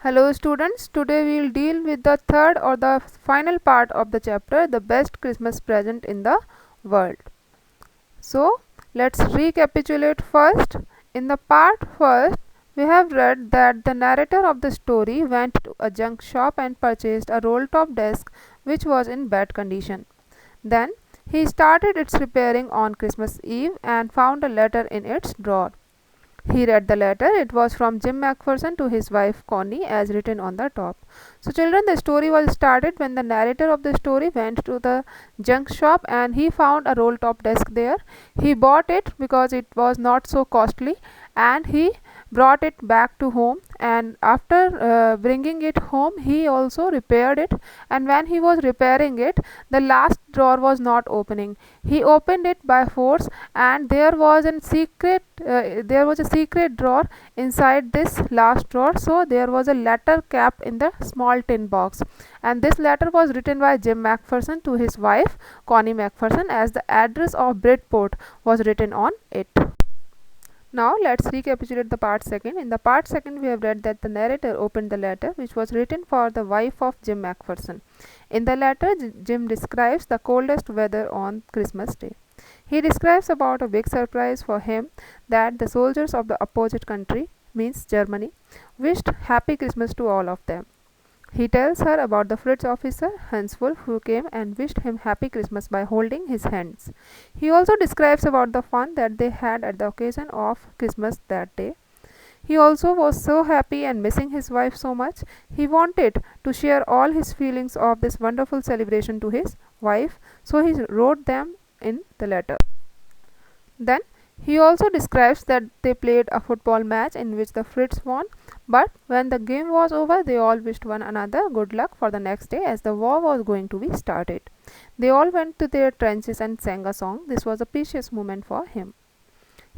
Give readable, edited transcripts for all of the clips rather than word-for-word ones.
Hello students, today we will deal with the third or the final part of the chapter, the best Christmas present in the world. So let's recapitulate first. In the part first, we have read that the narrator of the story went to a junk shop and purchased a roll-top desk which was in bad condition. Then he started its repairing on Christmas Eve and found a letter in its drawer. He read the letter. It was from Jim McPherson to his wife Connie, as written on the top. So, children, the story was started when the narrator of the story went to the junk shop and he found a roll top desk there. He bought it because it was not so costly and he brought it back to home, and after bringing it home he also repaired it, and when he was repairing it the last drawer was not opening. He opened it by force and there was a secret drawer inside this last drawer. So there was a letter kept in the small tin box, and this letter was written by Jim McPherson to his wife Connie McPherson, as the address of Bridport was written on it. Now let's recapitulate the part second. In the part second, we have read that the narrator opened the letter which was written for the wife of Jim McPherson. In the letter, Jim describes the coldest weather on Christmas Day. He describes about a big surprise for him that the soldiers of the opposite country, means Germany, wished Happy Christmas to all of them. He tells her about the Fritz officer, Hans Wolf, who came and wished him Happy Christmas by holding his hands. He also describes about the fun that they had at the occasion of Christmas that day. He also was so happy and missing his wife so much, he wanted to share all his feelings of this wonderful celebration to his wife, so he wrote them in the letter. Then he also describes that they played a football match in which the Fritz won, but when the game was over, they all wished one another good luck for the next day as the war was going to be started. They all went to their trenches and sang a song. This was a precious moment for him.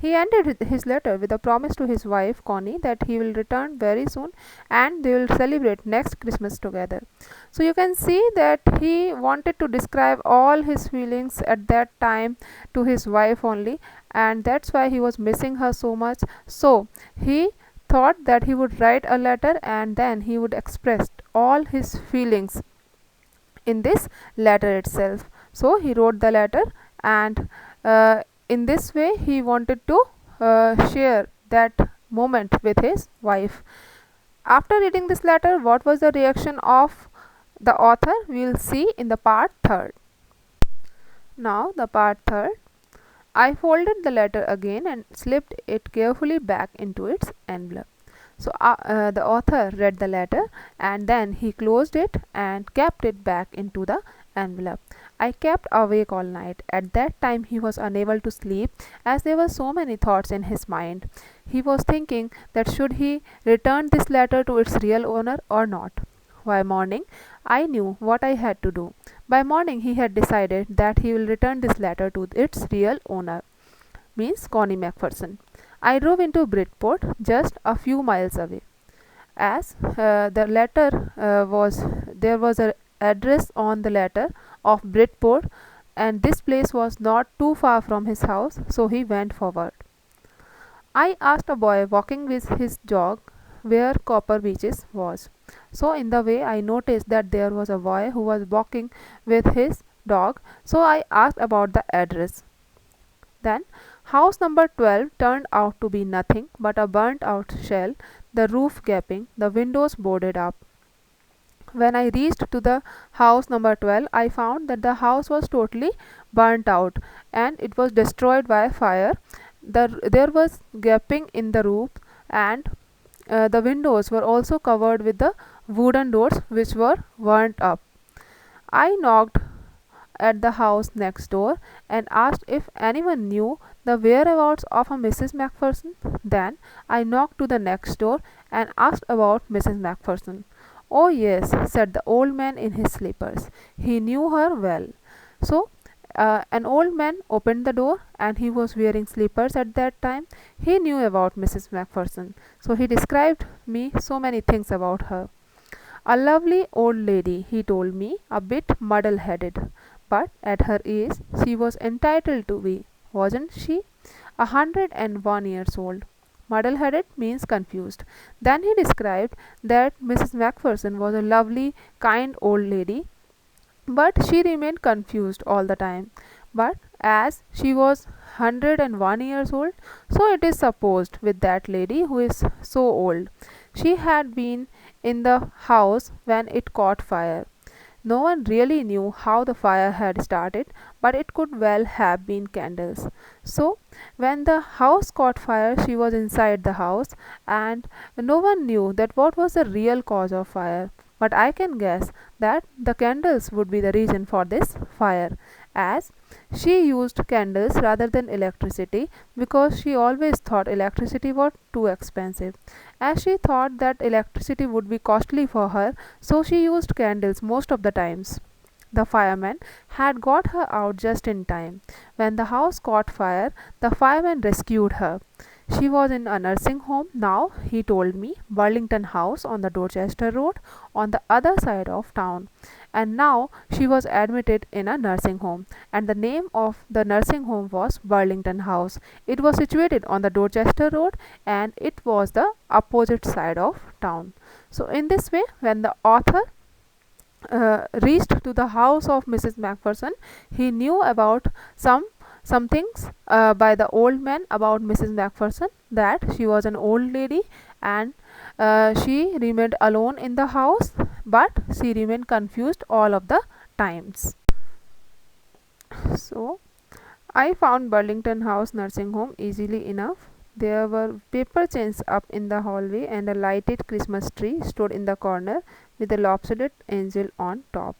He ended his letter with a promise to his wife Connie that he will return very soon and they will celebrate next Christmas together. So you can see that he wanted to describe all his feelings at that time to his wife only, and that's why he was missing her so much. So he thought that he would write a letter and then he would express all his feelings in this letter itself. So he wrote the letter, and in this way he wanted to share that moment with his wife. After reading this letter, what was the reaction of the author? We will see in the part third. Now the part third. I folded the letter again and slipped it carefully back into its envelope. So the author read the letter and then he closed it and kept it back into the envelope. I kept awake all night. At that time he was unable to sleep as there were so many thoughts in his mind. He was thinking that should he return this letter to its real owner or not. By morning, I knew what I had to do. By morning, he had decided that he will return this letter to its real owner, means Connie McPherson. I drove into Bridport, just a few miles away. As the letter there was an address on the letter of Bridport, and this place was not too far from his house, so he went forward. I asked a boy walking with his dog where Copper Beaches was. So in the way I noticed that there was a boy who was walking with his dog, so I asked about the address. Then house number 12 turned out to be nothing but a burnt out shell, the roof gaping, the windows boarded up. When I reached to the house number 12, I found that the house was totally burnt out and it was destroyed by fire. There was gaping in the roof, and the windows were also covered with the wooden doors which were burnt up. I knocked at the house next door and asked if anyone knew the whereabouts of a Mrs. McPherson. Then I knocked to the next door and asked about Mrs. McPherson. Oh yes, said the old man in his slippers. He knew her well. So an old man opened the door and he was wearing slippers at that time. He knew about Mrs. McPherson. So he described me so many things about her. A lovely old lady, he told me, a bit muddle headed. But at her age she was entitled to be, wasn't she? 101 years old. Muddle-headed means confused. Then he described that Mrs. Macpherson was a lovely, kind old lady, but she remained confused all the time. But as she was 101 years old, so it is supposed with that lady who is so old. She had been in the house when it caught fire. No one really knew how the fire had started, but it could well have been candles. So, when the house caught fire, she was inside the house, and no one knew that what was the real cause of fire. But I can guess that the candles would be the reason for this fire, as she used candles rather than electricity because she always thought electricity was too expensive. As she thought that electricity would be costly for her, so she used candles most of the times. The firemen had got her out just in time. When the house caught fire, the firemen rescued her. She was in a nursing home now, he told me, Burlington House on the Dorchester Road on the other side of town. And now she was admitted in a nursing home, and the name of the nursing home was Burlington House. It was situated on the Dorchester Road, and it was the opposite side of town. So, in this way, when the author reached to the house of Mrs. Macpherson, he knew about some things by the old man about Mrs. Macpherson, that she was an old lady and she remained alone in the house, but she remained confused all of the times. So, I found Burlington House nursing home easily enough. There were paper chains up in the hallway, and a lighted Christmas tree stood in the corner with a lopsided angel on top.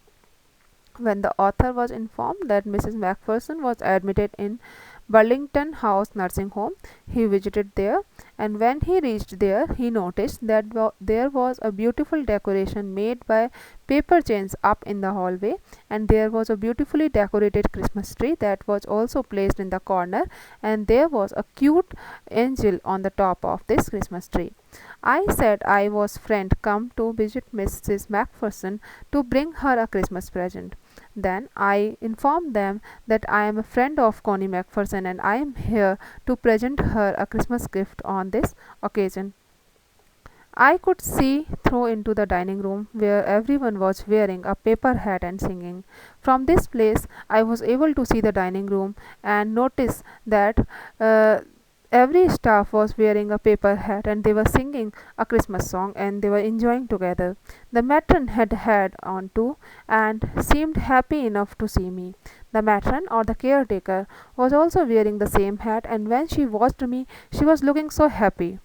When the author was informed that Mrs. Macpherson was admitted in Burlington House nursing home, he visited there, and when he reached there, he noticed that there was a beautiful decoration made by paper chains up in the hallway, and there was a beautifully decorated Christmas tree that was also placed in the corner, and there was a cute angel on the top of this Christmas tree. I said I was friend come to visit Mrs. Macpherson to bring her a Christmas present. Then I informed them that I am a friend of Connie Macpherson and I am here to present her a Christmas gift on this occasion. I could see through into the dining room where everyone was wearing a paper hat and singing. From this place, I was able to see the dining room and notice that every staff was wearing a paper hat and they were singing a Christmas song and they were enjoying together. The matron had on too and seemed happy enough to see me. The matron or the caretaker was also wearing the same hat, and when she watched me, she was looking so happy.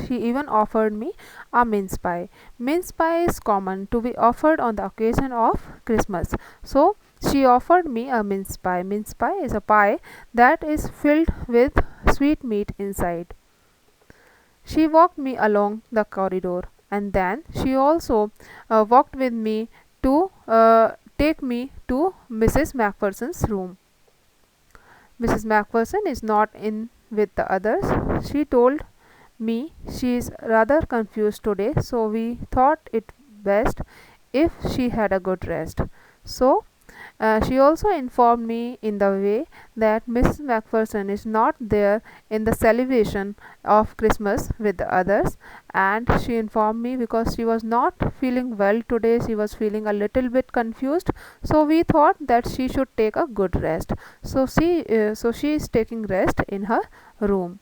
She even offered me a mince pie. Mince pie is common to be offered on the occasion of Christmas. So she offered me a mince pie. Mince pie is a pie that is filled with sweet meat inside. She walked me along the corridor, and then she also walked with me to take me to Mrs. Macpherson's room. Mrs. Macpherson is not in with the others. She told me she is rather confused today, so we thought it best if she had a good rest. So she also informed me in the way that Mrs. Macpherson is not there in the celebration of Christmas with the others, and she informed me because she was not feeling well today, she was feeling a little bit confused, so we thought that she should take a good rest. So she is taking rest in her room.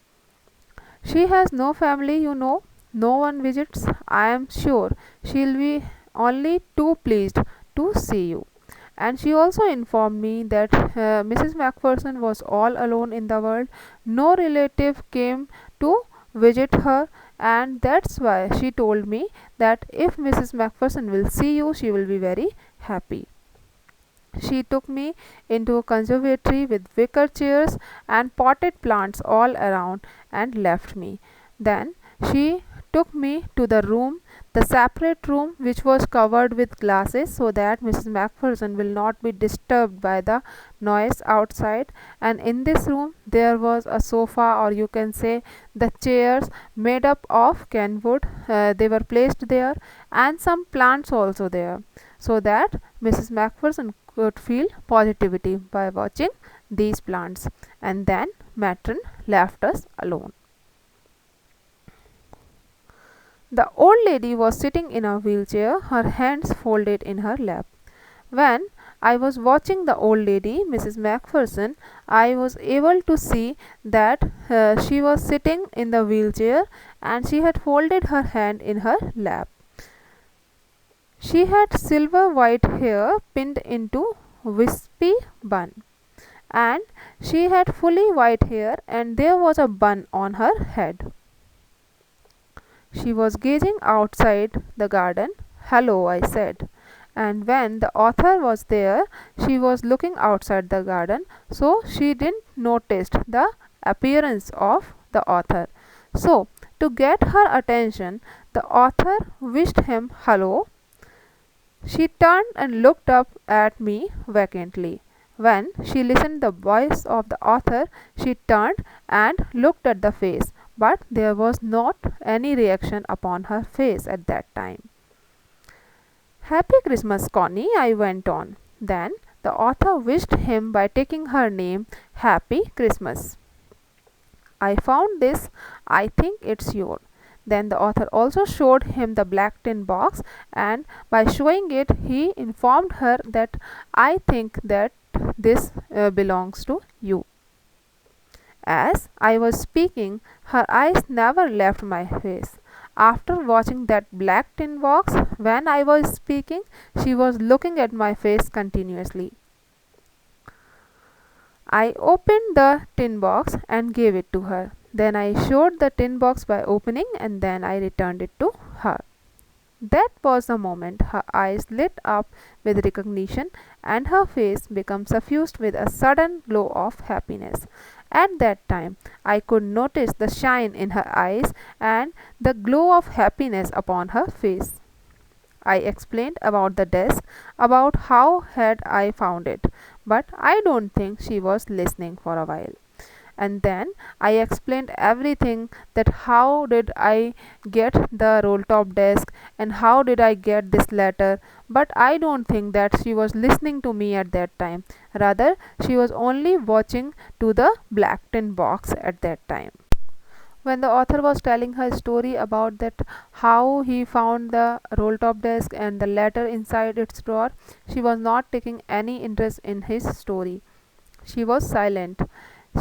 She has no family, you know. No one visits. I am sure she'll be only too pleased to see you. And she also informed me that Mrs. Macpherson was all alone in the world. No relative came to visit her, and that's why she told me that if Mrs. Macpherson will see you, she will be very happy. She took me into a conservatory with wicker chairs and potted plants all around and left me. Then she took me to the separate room which was covered with glasses so that Mrs. Macpherson will not be disturbed by the noise outside. And in this room there was a sofa, or you can say the chairs made up of cane wood. They were placed there, and some plants also there, so that Mrs. Macpherson could feel positivity by watching these plants. And then matron left us alone. The old lady was sitting in a wheelchair, her hands folded in her lap. When I was watching the old lady, Mrs. Macpherson, I was able to see that she was sitting in the wheelchair and she had folded her hand in her lap. She had silver white hair pinned into wispy bun, and she had fully white hair and there was a bun on her head. She was gazing outside the garden. "Hello," I said. And when the author was there, she was looking outside the garden, so she didn't notice the appearance of the author. So, to get her attention, the author wished him hello. She turned and looked up at me vacantly. When she listened the voice of the author, she turned and looked at the face, but there was not any reaction upon her face at that time. "Happy Christmas, Connie," I went on. Then the author wished him by taking her name, "Happy Christmas. I found this. I think it's yours." Then the author also showed him the black tin box, and by showing it, he informed her that, "I think that this belongs to you." As I was speaking, her eyes never left my face. After watching that black tin box, when I was speaking, she was looking at my face continuously. I opened the tin box and gave it to her. Then I showed the tin box by opening, and then I returned it to her. That was the moment her eyes lit up with recognition and her face became suffused with a sudden glow of happiness. At that time, I could notice the shine in her eyes and the glow of happiness upon her face. I explained about the desk, about how had I found it, but I don't think she was listening for a while. And then I explained everything, that how did I get the roll top desk and how did I get this letter, but I don't think that she was listening to me at that time. Rather, she was only watching to the black tin box at that time. When the author was telling her story about that how he found the roll top desk and the letter inside its drawer, she was not taking any interest in his story. She was silent.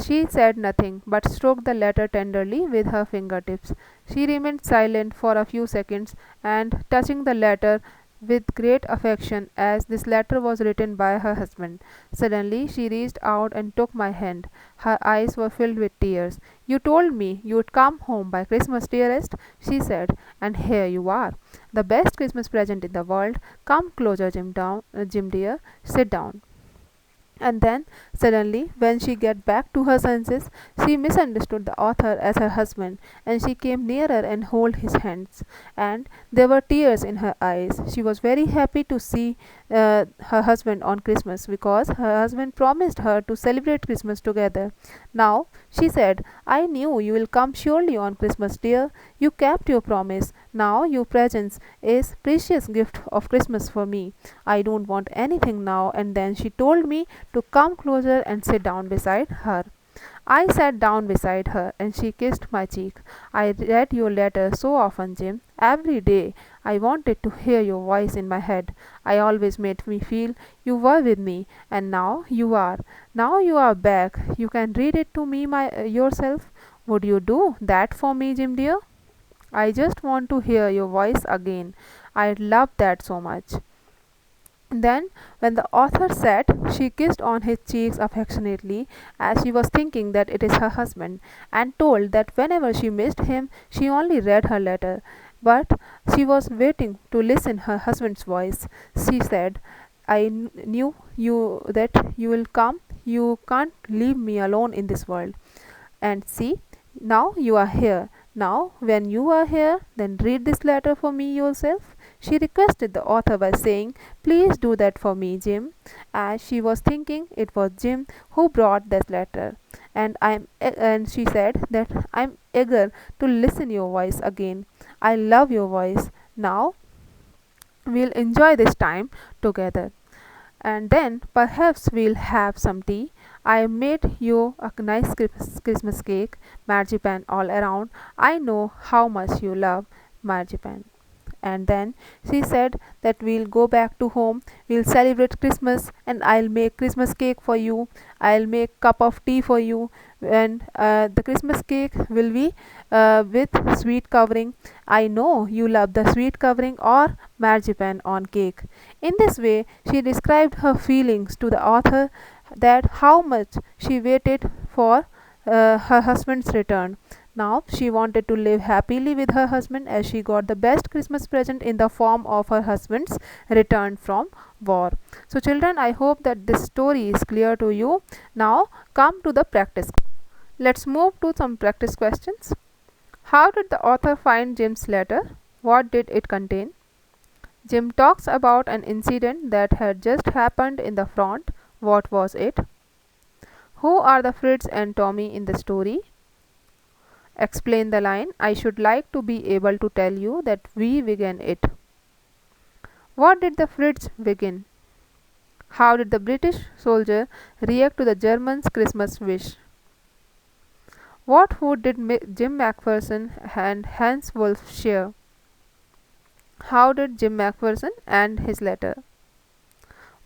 She said nothing, but stroked the letter tenderly with her fingertips. She remained silent for a few seconds, and touching the letter with great affection, as this letter was written by her husband. Suddenly she reached out and took my hand. Her eyes were filled with tears. "You told me you'd come home by Christmas, dearest," she said, "and here you are. The best Christmas present in the world. Come closer, Jim dear. Sit down." And then, suddenly, when she got back to her senses, she misunderstood the author as her husband, and she came nearer and held his hands, and there were tears in her eyes. She was very happy to see her husband on Christmas, because her husband promised her to celebrate Christmas together. "Now," she said, "I knew you will come surely on Christmas, dear. You kept your promise. Now your presence is precious gift of Christmas for me. I don't want anything now." And then she told me to come closer and sit down beside her. I sat down beside her, and she kissed my cheek. "I read your letter so often, Jim. Every day I wanted to hear your voice in my head. I always made me feel you were with me, and now you are. Now you are back. You can read it to me yourself. Would you do that for me, Jim dear? I just want to hear your voice again. I'd love that so much." Then, when the author sat, she kissed on his cheeks affectionately, as she was thinking that it is her husband, and told that whenever she missed him, she only read her letter. But she was waiting to listen her husband's voice. She said, "I knew you that you will come. You can't leave me alone in this world. And see, now you are here. Now, when you are here, then read this letter for me yourself." She requested the author by saying, "Please do that for me, Jim," as she was thinking it was Jim who brought this letter. And she said that I'm eager to listen your voice again. I love your voice. Now we'll enjoy this time together, and then perhaps we'll have some tea. I made you a nice Christmas cake, marzipan all around. I know how much you love marzipan. And then she said that we'll go back to home, we'll celebrate Christmas, and I'll make Christmas cake for you, I'll make cup of tea for you, and the Christmas cake will be with sweet covering. I know you love the sweet covering or marzipan on cake. In this way she described her feelings to the author, that how much she waited for her husband's return. Now she wanted to live happily with her husband, as she got the best Christmas present in the form of her husband's return from war. So children, I hope that this story is clear to you. Now come to the practice. Let's move to some practice questions. How did the author find Jim's letter? What did it contain? Jim talks about an incident that had just happened in the front. What was it? Who are the Fritz and Tommy in the story? Explain the line, I should like to be able to tell you that we began it. What did the Fritz begin? How did the British soldier react to the Germans' Christmas wish? What food did Jim McPherson and Hans Wolff share? How did Jim McPherson end his letter?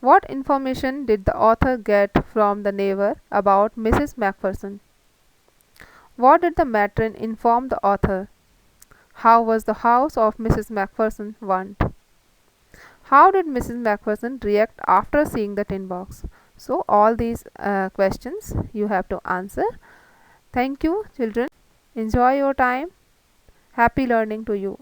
What information did the author get from the neighbor about Mrs. McPherson? What did the matron inform the author? How was the house of Mrs. McPherson warmed? How did Mrs. McPherson react after seeing the tin box? So all these questions you have to answer. Thank you children. Enjoy your time. Happy learning to you.